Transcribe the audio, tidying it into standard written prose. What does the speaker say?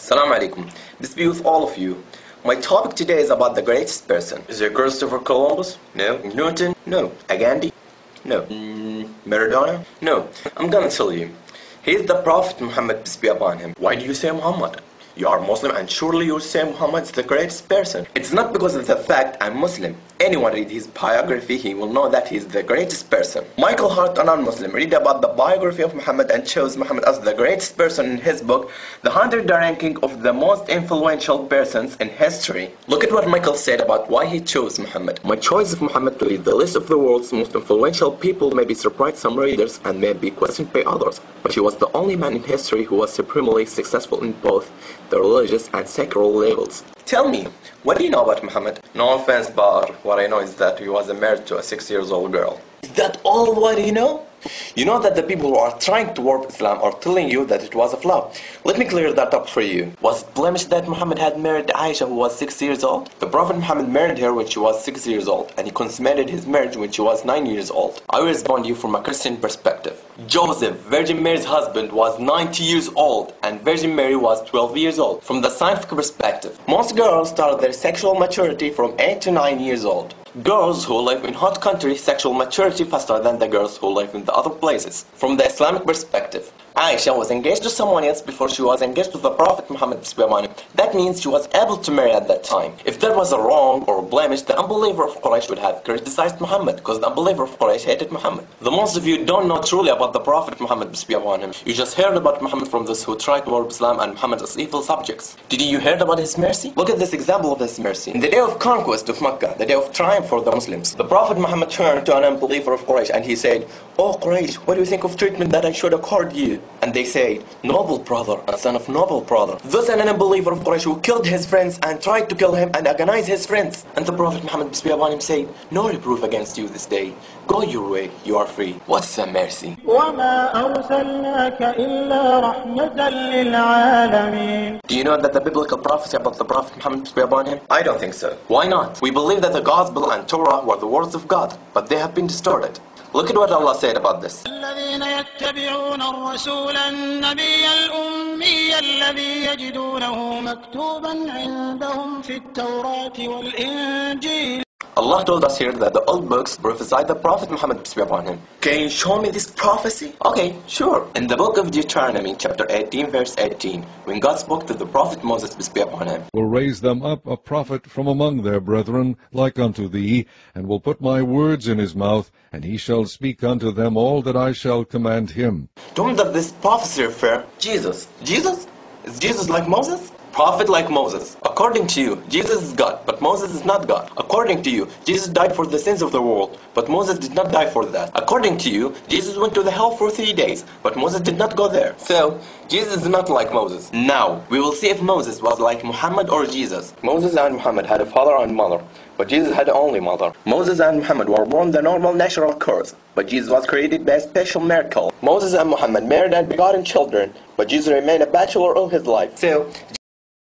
Assalamu alaikum. Peace be with all of you. My topic today is about the greatest person. Is it Christopher Columbus? No. Newton? No. Gandhi? No. Maradona? No. I'm gonna tell you. He is the Prophet Muhammad, peace be upon him. Why do you say Muhammad? You are Muslim and surely you say Muhammad is the greatest person. It's not because of the fact I'm Muslim. Anyone read his biography, he will know that he is the greatest person. Michael Hart, a non-Muslim, read about the biography of Muhammad and chose Muhammad as the greatest person in his book, The 100 Ranking of the Most Influential Persons in History. Look at what Michael said about why he chose Muhammad. My choice of Muhammad to lead the list of the world's most influential people may be surprised some readers and may be questioned by others, but he was the only man in history who was supremely successful in both the religious and secular levels. Tell me, what do you know about Muhammad? No offense, but what I know is that he was married to a 6-year-old girl. Is that all what you know? You know that the people who are trying to warp Islam are telling you that it was a flaw. Let me clear that up for you. Was it blemished that Muhammad had married Aisha who was 6 years old? The Prophet Muhammad married her when she was 6 years old, and he consummated his marriage when she was 9 years old. I will respond to you from a Christian perspective. Joseph, Virgin Mary's husband, was 90 years old, and Virgin Mary was 12 years old. From the scientific perspective, most girls start their sexual maturity from 8 to 9 years old. Girls who live in hot countries sexual maturity faster than the girls who live in the other places. From the Islamic perspective, Aisha was engaged to someone else before she was engaged to the Prophet Muhammad. That means she was able to marry at that time. If there was a wrong or a blemish, the unbeliever of Quraysh would have criticized Muhammad, because the unbeliever of Quraysh hated Muhammad. The most of you don't know truly about the Prophet Muhammad. You just heard about Muhammad from those who tried to warp Islam and Muhammad as evil subjects. Did you hear about his mercy? Look at this example of his mercy. In the day of conquest of Makkah, the day of triumph for the Muslims, the Prophet Muhammad turned to an unbeliever of Quraysh and he said, "Oh Quraysh, what do you think of treatment that I should accord you?" And they said, "Noble brother, and son of noble brother." Thus an unbeliever of Quraysh who killed his friends and tried to kill him and agonize his friends. And the Prophet Muhammad peace be upon him said, "No reproof against you this day. Go your way, you are free." What's a mercy? Do you know that the biblical prophecy about the Prophet Muhammad peace be upon him? I don't think so. Why not? We believe that the Gospel and Torah were the words of God, but they have been distorted. Look at what Allah said about this. الذين يتبعون الرسول النبي الأمي الذي يجدونه مكتوبا عندهم في التوراة والإنجيل. Allah told us here that the old books prophesied the Prophet Muhammad peace be upon him. Can you show me this prophecy? Okay, sure. In the book of Deuteronomy, chapter 18, verse 18, when God spoke to the Prophet Moses peace be upon him, "Will raise them up a prophet from among their brethren, like unto thee, and will put my words in his mouth, and he shall speak unto them all that I shall command him." To whom does this prophecy refer? Jesus. Jesus? Is Jesus like Moses? Prophet like Moses. According to you, Jesus is God, but Moses is not God. According to you, Jesus died for the sins of the world, but Moses did not die for that. According to you, Jesus went to the hell for 3 days, but Moses did not go there. So, Jesus is not like Moses. Now, we will see if Moses was like Muhammad or Jesus. Moses and Muhammad had a father and mother, but Jesus had only mother. Moses and Muhammad were born the normal natural course, but Jesus was created by a special miracle. Moses and Muhammad married and begotten children, but Jesus remained a bachelor all his life. So,